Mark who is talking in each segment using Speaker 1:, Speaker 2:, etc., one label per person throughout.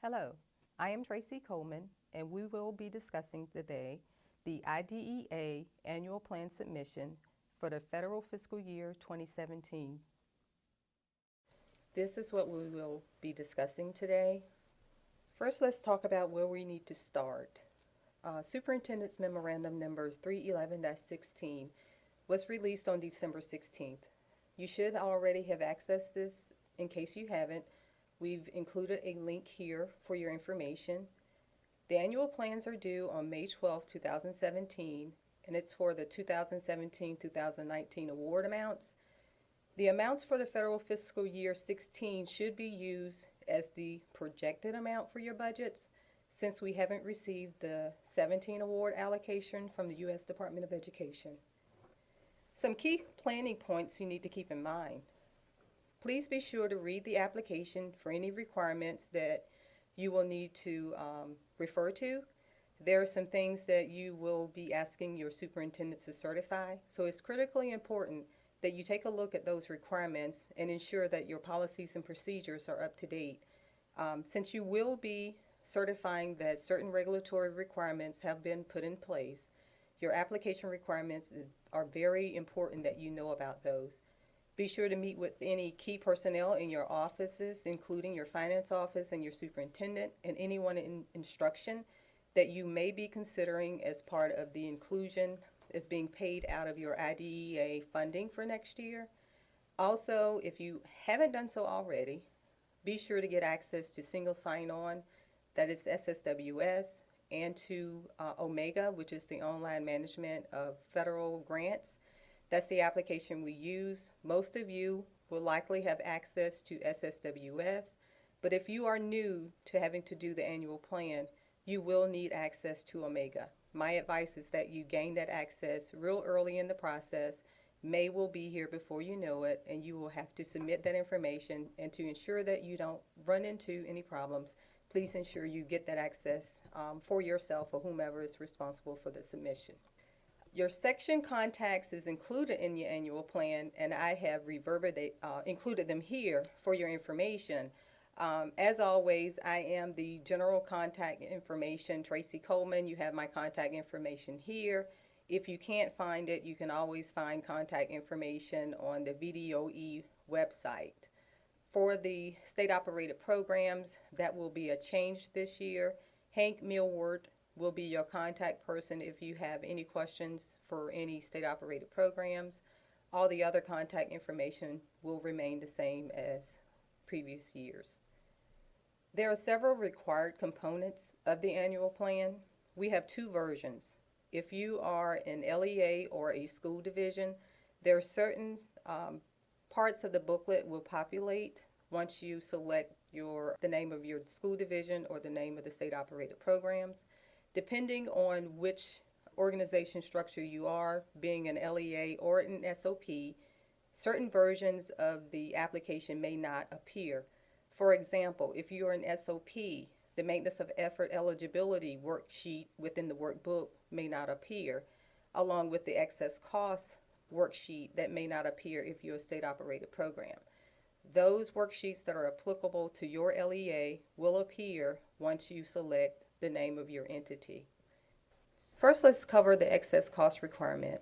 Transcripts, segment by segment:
Speaker 1: Hello, I am Tracy Coleman, and we will be discussing today the IDEA Annual Plan Submission for the Federal Fiscal Year 2017. This is what we will be discussing today. First, let's talk about where we need to start. Superintendent's Memorandum Number 311-16 was released on December 16th. You should already have accessed this. In case you haven't, we've included a link here for your information. The annual plans are due on May 12, 2017, and it's for the 2017-2019 award amounts. The amounts for the federal fiscal year 16 should be used as the projected amount for your budgets, since we haven't received the 17 award allocation from the U.S. Department of Education. Some key planning points you need to keep in mind. Please be sure to read the application for any requirements that you will need to refer to. There are some things that you will be asking your superintendent to certify, so it's critically important that you take a look at those requirements and ensure that your policies and procedures are up to date. Since you will be certifying that certain regulatory requirements have been put in place, your application requirements are very important that you know about those. Be sure to meet with any key personnel in your offices, including your finance office and your superintendent, and anyone in instruction that you may be considering as part of the inclusion as being paid out of your IDEA funding for next year. Also, if you haven't done so already, be sure to get access to single sign-on, that is SSWS, and to Omega, which is the online management of federal grants. That's the application we use. Most of you will likely have access to SSWS, but if you are new to having to do the annual plan, you will need access to Omega. My advice is that you gain that access real early in the process. May will be here before you know it, and you will have to submit that information. And to ensure that you don't run into any problems, please ensure you get that access for yourself or whomever is responsible for the submission. Your section contacts is included in your annual plan, and I have included them here for your information. As always, I am the general contact information, Tracy Coleman. You have my contact information here. If you can't find it, you can always find contact information on the VDOE website. For the state-operated programs, that will be a change this year. Hank Millward will be your contact person if you have any questions for any state-operated programs. All the other contact information will remain the same as previous years. There are several required components of the annual plan. We have two versions. If you are an LEA or a school division, there are certain parts of the booklet will populate once you select the name of your school division or the name of the state-operated programs. Depending on which organization structure you are, being an LEA or an SOP, certain versions of the application may not appear. For example, if you are an SOP, the Maintenance of Effort Eligibility worksheet within the workbook may not appear, along with the excess cost worksheet that may not appear if you're a state-operated program. Those worksheets that are applicable to your LEA will appear once you select the name of your entity. First, let's cover the excess cost requirement.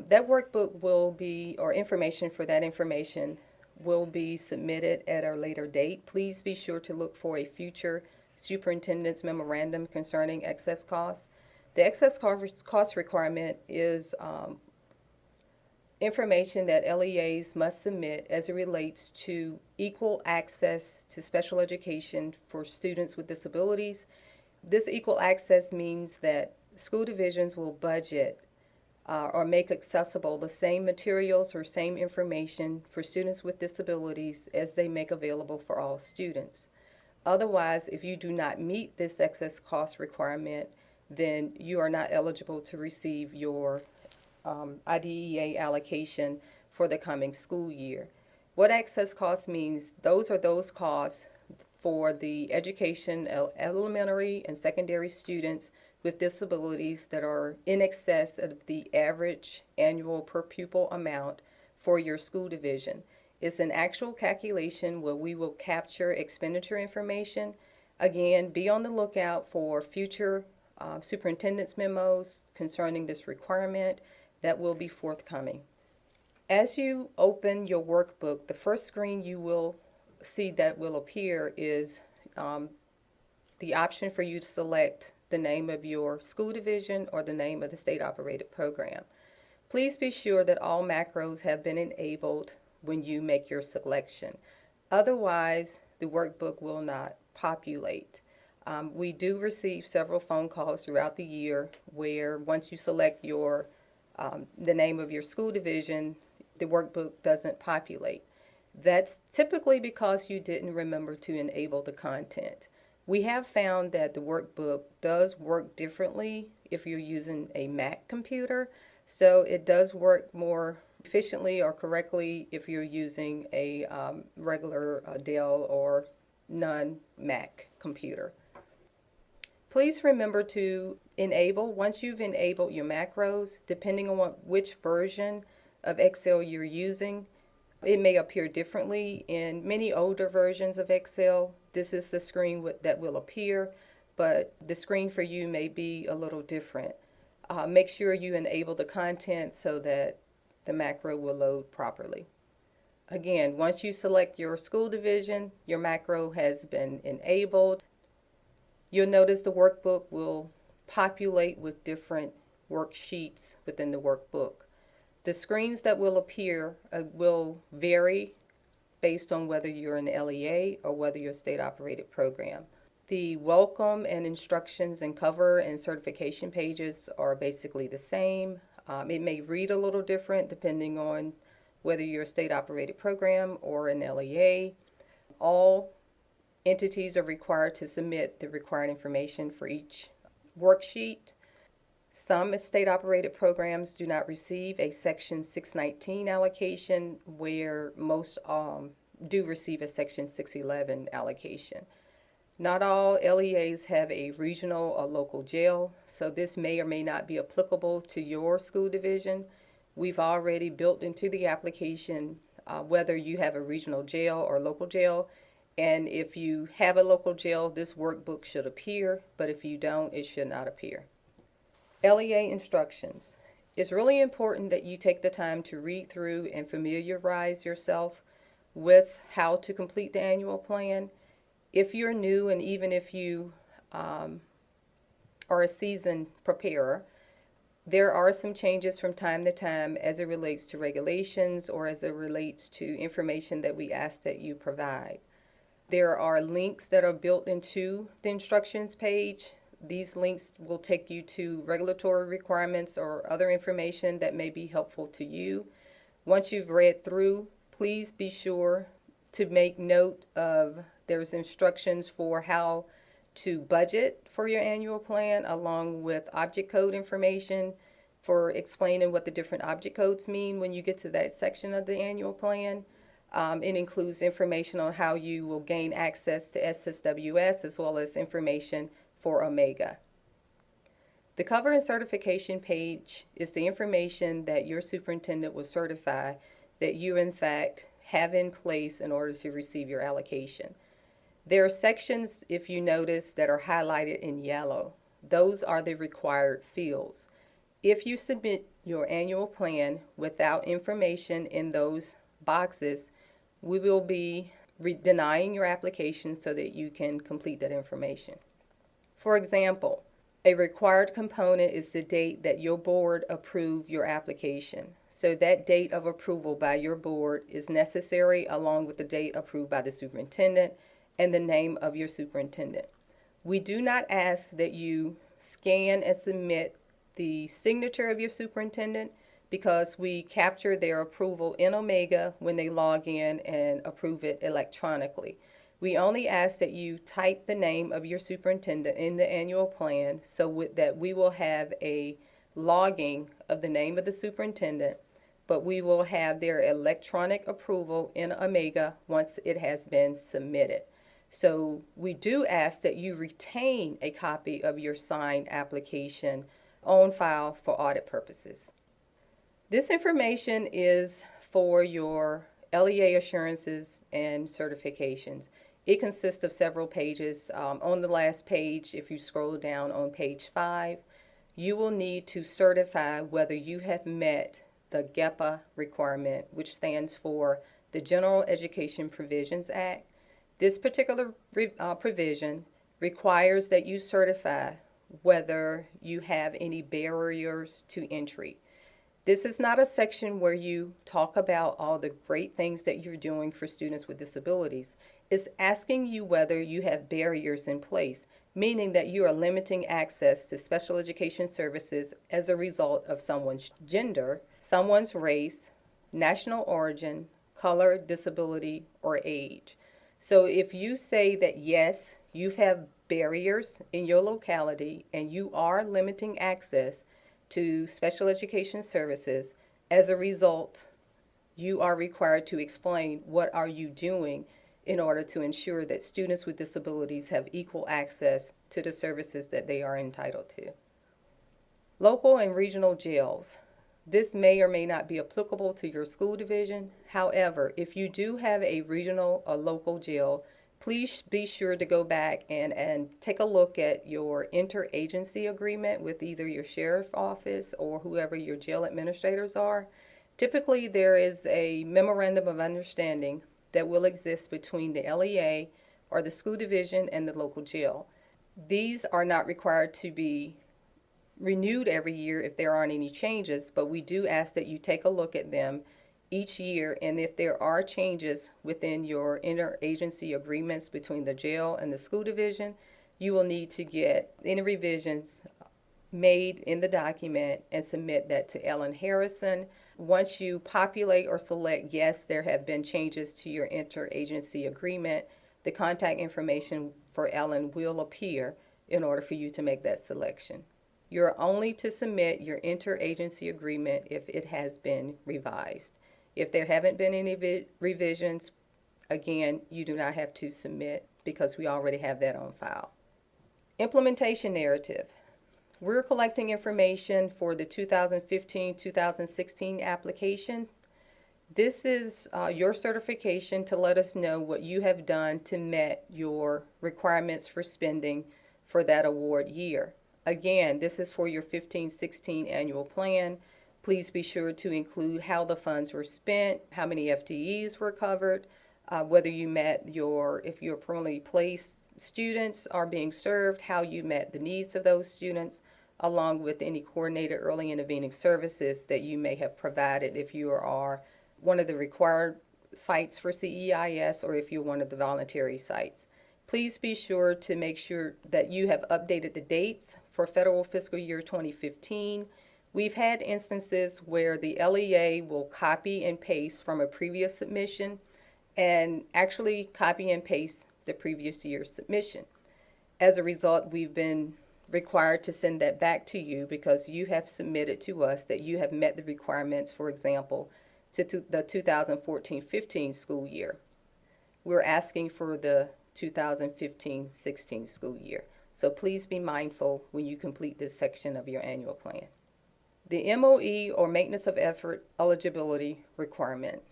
Speaker 1: That workbook will be, or information for that information, will be submitted at a later date. Please be sure to look for a future superintendent's memorandum concerning excess costs. The excess cost requirement is information that LEAs must submit as it relates to equal access to special education for students with disabilities. This equal access means that school divisions will budget or make accessible the same materials or same information for students with disabilities as they make available for all students. Otherwise, if you do not meet this excess cost requirement, then you are not eligible to receive your IDEA allocation for the coming school year. What excess costs means, those are those costs for the education of elementary and secondary students with disabilities that are in excess of the average annual per pupil amount for your school division. It's an actual calculation where we will capture expenditure information Again, be on the lookout for future superintendent's memos concerning this requirement that will be forthcoming. As you open your workbook, the first screen you will see that will appear is the option for you to select the name of your school division or the name of the state-operated program. Please be sure that all macros have been enabled when you make your selection. Otherwise, the workbook will not populate. We do receive several phone calls throughout the year where once you select the name of your school division, the workbook doesn't populate. That's typically because you didn't remember to enable the content. We have found that the workbook does work differently if you're using a Mac computer, so it does work more efficiently or correctly if you're using a regular Dell or non-Mac computer. Please remember to enable, once you've enabled your macros, depending on which version of Excel you're using, it may appear differently. In many older versions of Excel, this is the screen that will appear, but the screen for you may be a little different. Make sure you enable the content so that the macro will load properly. Again, once you select your school division, your macro has been enabled. You'll notice the workbook will populate with different worksheets within the workbook. The screens that will appear will vary based on whether you're an LEA or whether you're a state-operated program. The welcome and instructions and cover and certification pages are basically the same. It may read a little different depending on whether you're a state-operated program or an LEA. All entities are required to submit the required information for each worksheet. Some state-operated programs do not receive a Section 619 allocation, where most do receive a Section 611 allocation. Not all LEAs have a regional or local jail, so this may or may not be applicable to your school division. We've already built into the application whether you have a regional jail or local jail, and if you have a local jail, this workbook should appear, but if you don't, it should not appear. LEA instructions. It's really important that you take the time to read through and familiarize yourself with how to complete the annual plan. If you're new, and even if you are a seasoned preparer, there are some changes from time to time as it relates to regulations or as it relates to information that we ask that you provide. There are links that are built into the instructions page. These links will take you to regulatory requirements or other information that may be helpful to you. Once you've read through, please be sure to make note of there's instructions for how to budget for your annual plan, along with object code information for explaining what the different object codes mean when you get to that section of the annual plan. It includes information on how you will gain access to SSWS, as well as information for Omega. The cover and certification page is the information that your superintendent will certify that you in fact have in place in order to receive your allocation. There are sections, if you notice, that are highlighted in yellow. Those are the required fields. If you submit your annual plan without information in those boxes, we will be denying your application so that you can complete that information. For example, a required component is the date that your board approved your application. So that date of approval by your board is necessary, along with the date approved by the superintendent and the name of your superintendent. We do not ask that you scan and submit the signature of your superintendent, because we capture their approval in Omega when they log in and approve it electronically. We only ask that you type the name of your superintendent in the annual plan so that we will have a logging of the name of the superintendent, but we will have their electronic approval in Omega once it has been submitted. So we do ask that you retain a copy of your signed application on file for audit purposes. This information is for your LEA assurances and certifications. It consists of several pages. On the last page, if you scroll down on page 5, you will need to certify whether you have met the GEPA requirement, which stands for the General Education Provisions Act. This particular provision requires that you certify whether you have any barriers to entry. This is not a section where you talk about all the great things that you're doing for students with disabilities. It's asking you whether you have barriers in place, meaning that you are limiting access to special education services as a result of someone's gender, someone's race, national origin, color, disability, or age. So if you say that yes, you have barriers in your locality and you are limiting access to special education services, as a result, you are required to explain what are you doing in order to ensure that students with disabilities have equal access to the services that they are entitled to. Local and regional jails. This may or may not be applicable to your school division. However, if you do have a regional or local jail, please be sure to go back and take a look at your interagency agreement with either your sheriff office or whoever your jail administrators are. Typically, there is a memorandum of understanding that will exist between the LEA or the school division and the local jail. These are not required to be renewed every year if there aren't any changes, but we do ask that you take a look at them each year, and if there are changes within your interagency agreements between the jail and the school division, you will need to get any revisions made in the document and submit that to Ellen Harrison. Once you populate or select yes, there have been changes to your interagency agreement, the contact information for Ellen will appear in order for you to make that selection. You're only to submit your interagency agreement if it has been revised. If there haven't been any revisions, again, you do not have to submit because we already have that on file. Implementation narrative. We're collecting information for the 2015-2016 application. This is your certification to let us know what you have done to meet your requirements for spending for that award year. Again, this is for your 15-16 annual plan. Please be sure to include how the funds were spent, how many FTEs were covered, whether you met if your permanently placed students are being served, how you met the needs of those students, along with any coordinated early intervening services that you may have provided if you are one of the required sites for CEIS or if you're one of the voluntary sites. Please be sure to make sure that you have updated the dates for federal fiscal year 2015. We've had instances where the LEA will copy and paste from a previous submission and actually copy and paste the previous year's submission. As a result, we've been required to send that back to you because you have submitted to us that you have met the requirements, for example, to the 2014-15 school year. We're asking for the 2015-16 school year. So please be mindful when you complete this section of your annual plan. The MOE or Maintenance of Effort Eligibility requirement.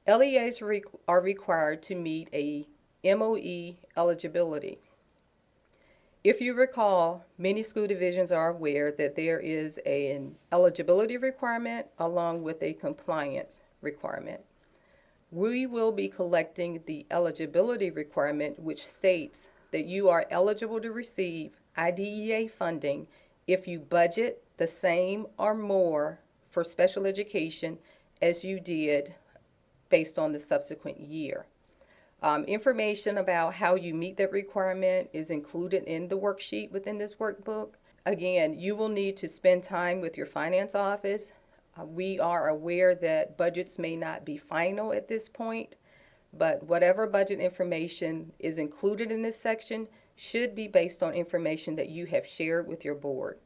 Speaker 1: LEAs are required to meet a MOE eligibility. If you recall, many school divisions are aware that there is an eligibility requirement along with a compliance requirement. We will be collecting the eligibility requirement, which states that you are eligible to receive IDEA funding if you budget the same or more for special education as you did based on the subsequent year. Information about how you meet that requirement is included in the worksheet within this workbook. Again, you will need to spend time with your finance office. We are aware that budgets may not be final at this point, but whatever budget information is included in this section should be based on information that you have shared with your board.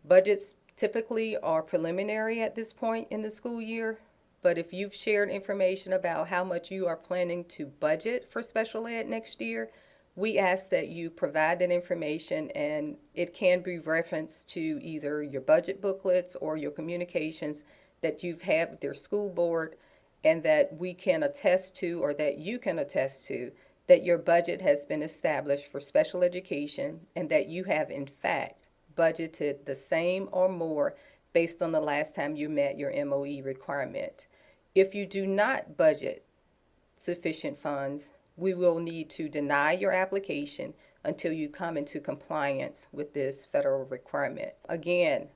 Speaker 1: Budgets typically are preliminary at this point in the school year, but if you've shared information about how much you are planning to budget for special ed next year, we ask that you provide that information, and it can be referenced to either your budget booklets or your communications that you've had with your school board, and that we can attest to, or that you can attest to, that your budget has been established for special education and that you have in fact budgeted the same or more based on the last time you met your MOE requirement. If you do not budget sufficient funds, we will need to deny your application until you come into compliance with this federal requirement. Again,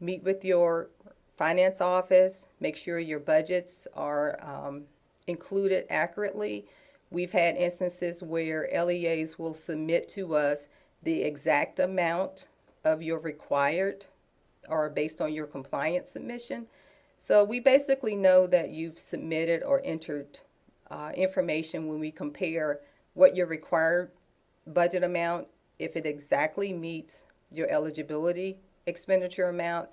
Speaker 1: meet with your finance office, make sure your budgets are included accurately. We've had instances where LEAs will submit to us the exact amount of your required or based on your compliance submission. So we basically know that you've submitted or entered information when we compare what your required budget amount, if it exactly meets your eligibility expenditure amount.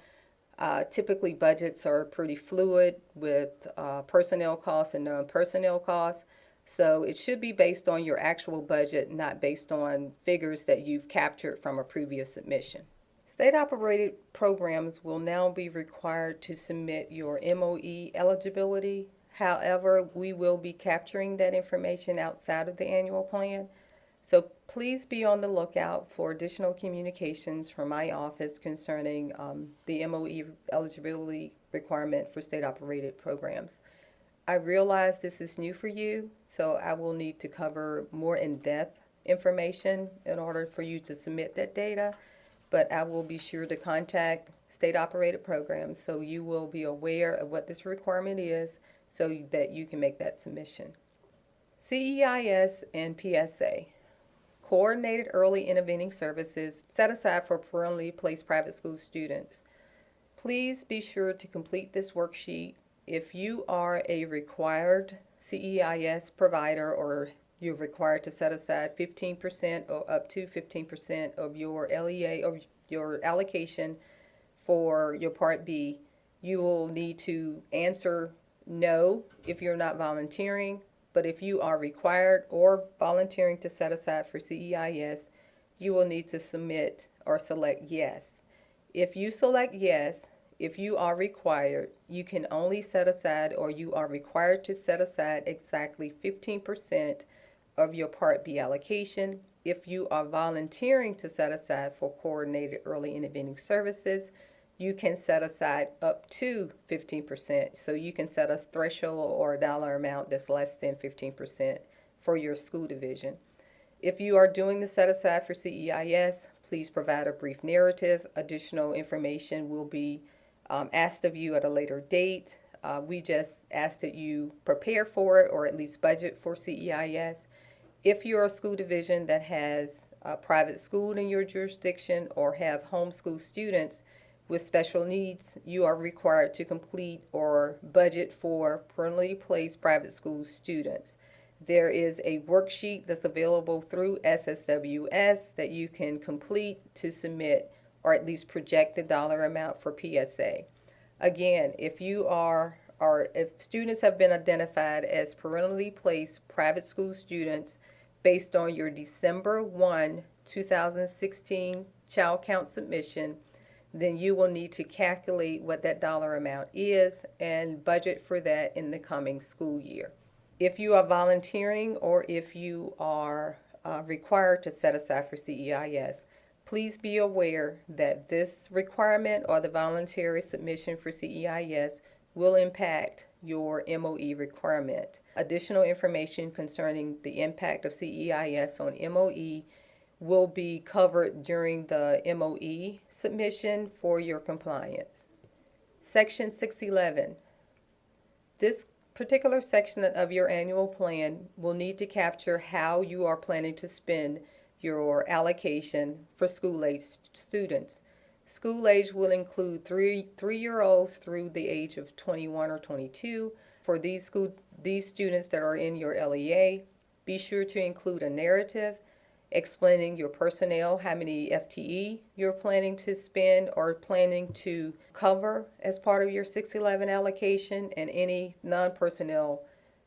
Speaker 1: Typically budgets are pretty fluid with personnel costs and non-personnel costs. So it should be based on your actual budget, not based on figures that you've captured from a previous submission. State-operated programs will now be required to submit your MOE eligibility. However, we will be capturing that information outside of the annual plan. So please be on the lookout for additional communications from my office concerning the MOE eligibility requirement for state-operated programs. I realize this is new for you, so I will need to cover more in-depth information in order for you to submit that data, but I will be sure to contact state-operated programs so you will be aware of what this requirement is so that you can make that submission. CEIS and PSA. Coordinated Early Intervening Services set aside for parentally placed private school students. Please be sure to complete this worksheet. If you are a required CEIS provider or you're required to set aside 15% or up to 15% of your LEA or your allocation for your Part B, you will need to answer no if you're not volunteering. But if you are required or volunteering to set aside for CEIS, you will need to submit or select yes. If you select yes, if you are required, you can only set aside or you are required to set aside exactly 15% of your Part B allocation. If you are volunteering to set aside for coordinated early intervening services, you can set aside up to 15%. So you can set a threshold or a dollar amount that's less than 15% for your school division. If you are doing the set aside for CEIS, please provide a brief narrative. Additional information will be asked of you at a later date. We just ask that you prepare for it or at least budget for CEIS. If you're a school division that has a private school in your jurisdiction or have homeschool students with special needs, you are required to complete or budget for parentally placed private school students. There is a worksheet that's available through SSWS that you can complete to submit or at least project the dollar amount for PSA. Again, if you are or if students have been identified as parentally placed private school students based on your December 1, 2016 child count submission, then you will need to calculate what that dollar amount is and budget for that in the coming school year. If you are volunteering or if you are required to set aside for CEIS, please be aware that this requirement or the voluntary submission for CEIS will impact your MOE requirement. Additional information concerning the impact of CEIS on MOE will be covered during the MOE submission for your compliance. Section 611. This particular section of your annual plan will need to capture how you are planning to spend your allocation for school-age students. School age will include three-year-olds through the age of 21 or 22. For these students that are in your LEA, be sure to include a narrative explaining your personnel, how many FTE you're planning to spend or planning to cover as part of your 611 allocation, and any non-personnel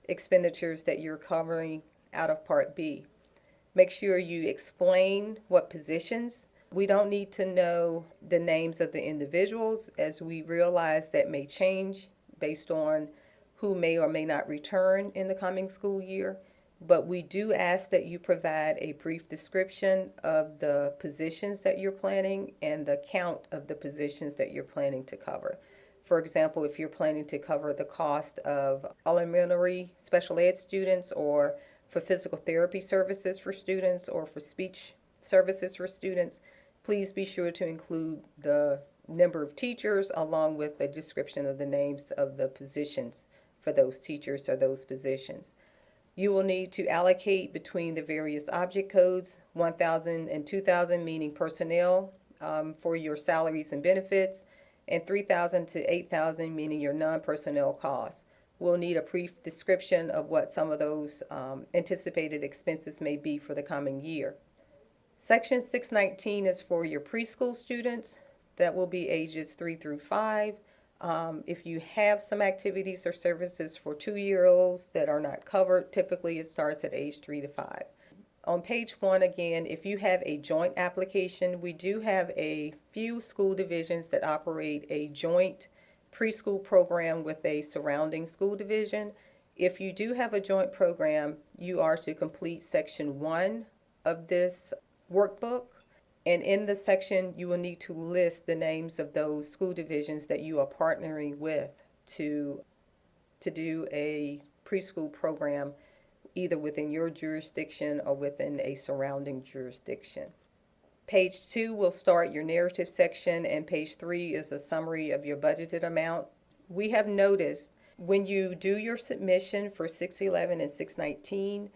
Speaker 1: expenditures that you're covering out of Part B. Make sure you explain what positions. We don't need to know the names of the individuals, as we realize that may change based on who may or may not return in the coming school year. but we do ask that you provide a brief description of the positions that you're planning and the count of the positions that you're planning to cover. For example, if you're planning to cover the cost of elementary special ed students, or for physical therapy services for students, or for speech services for students, please be sure to include the number of teachers along with a description of the names of the positions for those teachers or those positions. You will need to allocate between the various object codes, 1000 and 2000 meaning personnel, for your salaries and benefits, and 3000 to 8000 meaning your non-personnel costs. We'll need a brief description of what some of those anticipated expenses may be for the coming year. Section 619 is for your preschool students. That will be ages 3 through 5. If you have some activities or services for 2-year-olds that are not covered, typically it starts at age 3 to 5. On page 1 again, if you have a joint application, we do have a few school divisions that operate a joint preschool program with a surrounding school division. If you do have a joint program, you are to complete section 1 of this workbook. And in the section, you will need to list the names of those school divisions that you are partnering with to do a preschool program, either within your jurisdiction or within a surrounding jurisdiction. Page 2 will start your narrative section, and page 3 is a summary of your budgeted amount. We have noticed when you do your submission for 611 and 619,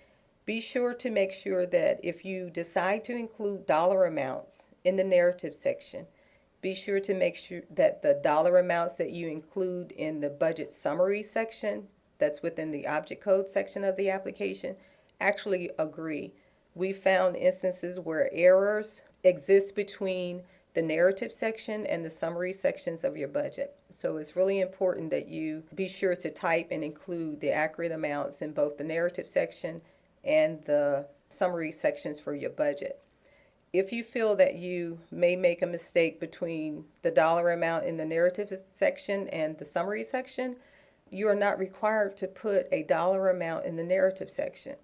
Speaker 1: be sure to make sure that if you decide to include dollar amounts in the narrative section, be sure to make sure that the dollar amounts that you include in the budget summary section, that's within the object code section of the application, actually agree. We found instances where errors exist between the narrative section and the summary sections of your budget. So it's really important that you be sure to type and include the accurate amounts in both the narrative section and the summary sections for your budget. If you feel that you may make a mistake between the dollar amount in the narrative section and the summary section, you are not required to put a dollar amount in the narrative section.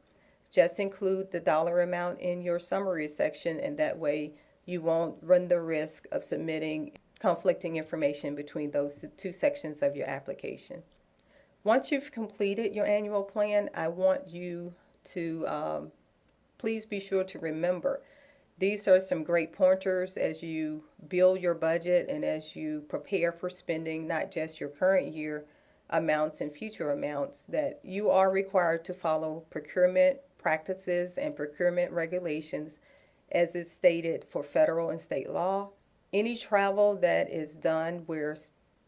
Speaker 1: Just include the dollar amount in your summary section, and that way you won't run the risk of submitting conflicting information between those two sections of your application. Once you've completed your annual plan, I want you to please be sure to remember these are some great pointers as you build your budget and as you prepare for spending not just your current year amounts and future amounts, that you are required to follow procurement practices and procurement regulations as is stated for federal and state law. Any travel that is done where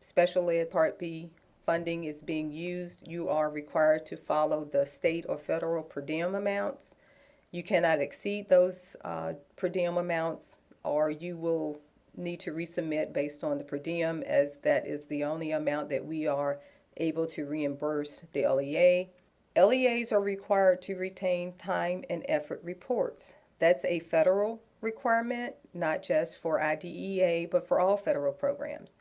Speaker 1: special ed Part B funding is being used, you are required to follow the state or federal per diem amounts. You cannot exceed those per diem amounts, or you will need to resubmit based on the per diem, as that is the only amount that we are able to reimburse the LEA. LEAs are required to retain time and effort reports. That's a federal requirement, not just for IDEA, but for all federal programs.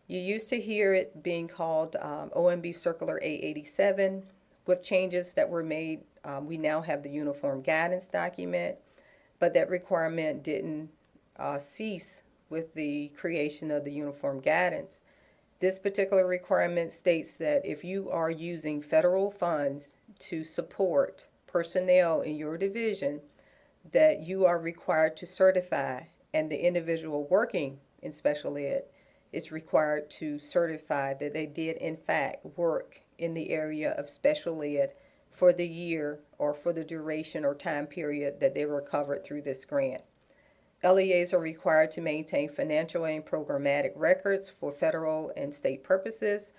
Speaker 1: You used to hear it being called OMB Circular A87. With changes that were made, we now have the Uniform Guidance document, but that requirement didn't cease with the creation of the Uniform Guidance. This particular requirement states that if you are using federal funds to support personnel in your division, that you are required to certify, and the individual working in special ed is required to certify that they did in fact work in the area of special ed for the year or for the duration or time period that they were covered through this grant. LEAs are required to maintain financial and programmatic records for federal and state purposes.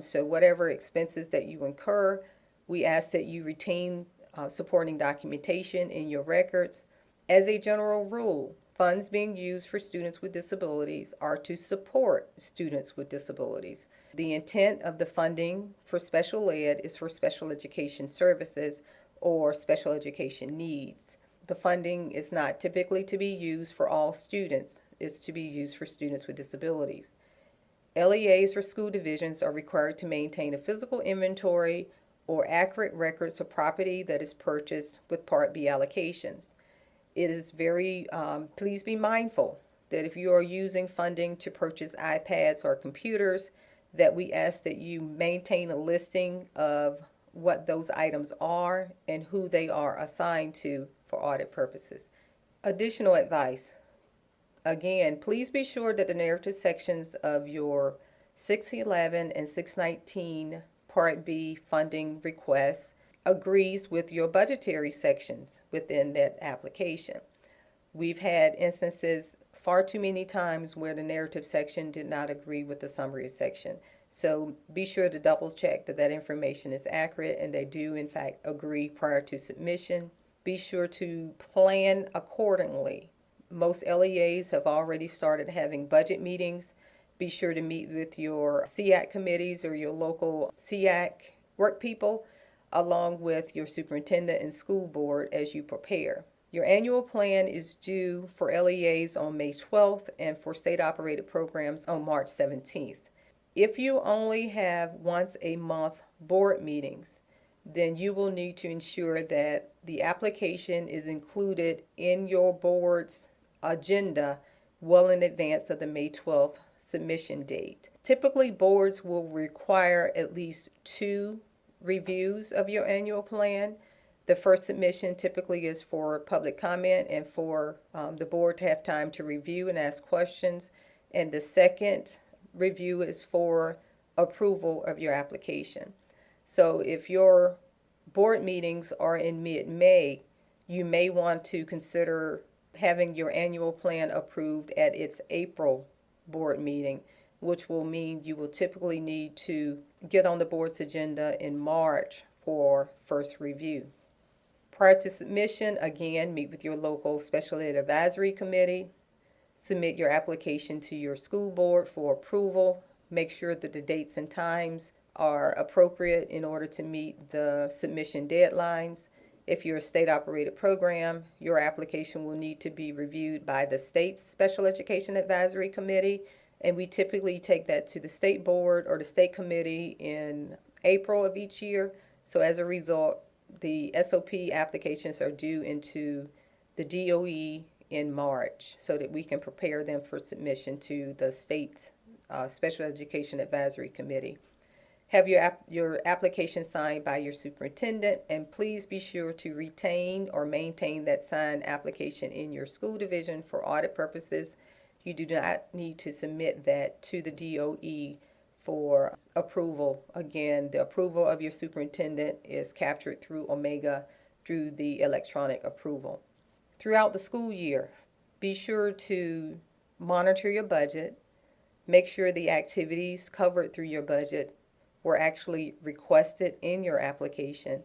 Speaker 1: So whatever expenses that you incur, we ask that you retain supporting documentation in your records. As a general rule, funds being used for students with disabilities are to support students with disabilities. The intent of the funding for special ed is for special education services or special education needs. The funding is not typically to be used for all students. It's to be used for students with disabilities. LEAs or school divisions are required to maintain a physical inventory or accurate records of property that is purchased with Part B allocations. It is please be mindful that if you are using funding to purchase iPads or computers, that we ask that you maintain a listing of what those items are and who they are assigned to for audit purposes. Additional advice. Again, please be sure that the narrative sections of your 611 and 619 Part B funding requests agrees with your budgetary sections within that application. We've had instances far too many times where the narrative section did not agree with the summary section. So be sure to double check that that information is accurate and they do in fact agree prior to submission. Be sure to plan accordingly. Most LEAs have already started having budget meetings. Be sure to meet with your SEAC committees or your local SEAC work people, along with your superintendent and school board as you prepare. Your annual plan is due for LEAs on May 12th and for state-operated programs on March 17th. If you only have once a month board meetings, then you will need to ensure that the application is included in your board's agenda well in advance of the May 12th submission date. Typically, boards will require at least 2 reviews of your annual plan. The first submission typically is for public comment and for the board to have time to review and ask questions. And the second review is for approval of your application. So if your board meetings are in mid-May, you may want to consider having your annual plan approved at its April board meeting, which will mean you will typically need to get on the board's agenda in March for first review. Prior to submission, again, meet with your local special ed advisory committee. Submit your application to your school board for approval. Make sure that the dates and times are appropriate in order to meet the submission deadlines. If you're a state-operated program, your application will need to be reviewed by the state's Special Education Advisory Committee, and we typically take that to the state board or the state committee in April of each year. So as a result, the SOP applications are due into the DOE in March so that we can prepare them for submission to the state Special Education Advisory Committee. Have your application signed by your superintendent, and please be sure to retain or maintain that signed application in your school division for audit purposes. You do not need to submit that to the DOE for approval. Again, the approval of your superintendent is captured through Omega through the electronic approval. Throughout the school year, be sure to monitor your budget. Make sure the activities covered through your budget were actually requested in your application.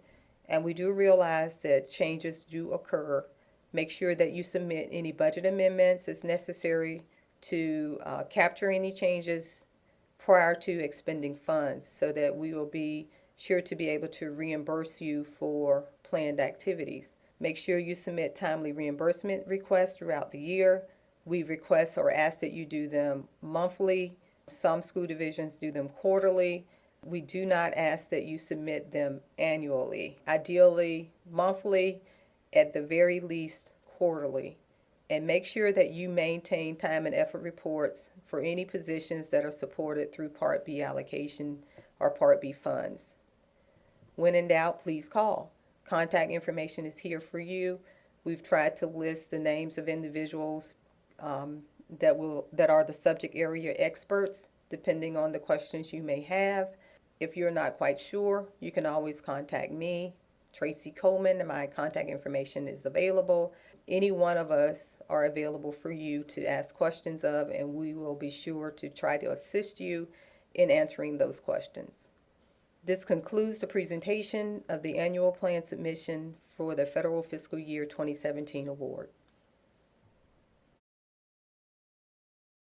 Speaker 1: And we do realize that changes do occur. Make sure that you submit any budget amendments as necessary to capture any changes prior to expending funds so that we will be sure to be able to reimburse you for planned activities. Make sure you submit timely reimbursement requests throughout the year. We request or ask that you do them monthly. Some school divisions do them quarterly. We do not ask that you submit them annually. Ideally, monthly, at the very least quarterly. And make sure that you maintain time and effort reports for any positions that are supported through Part B allocation or Part B funds. When in doubt, please call. Contact information is here for you. We've tried to list the names of individuals that are the subject area experts, depending on the questions you may have. If you're not quite sure, you can always contact me, Tracy Coleman, and my contact information is available. Any one of us are available for you to ask questions of, and we will be sure to try to assist you in answering those questions. This concludes the presentation of the annual plan submission for the Federal Fiscal Year 2017 award.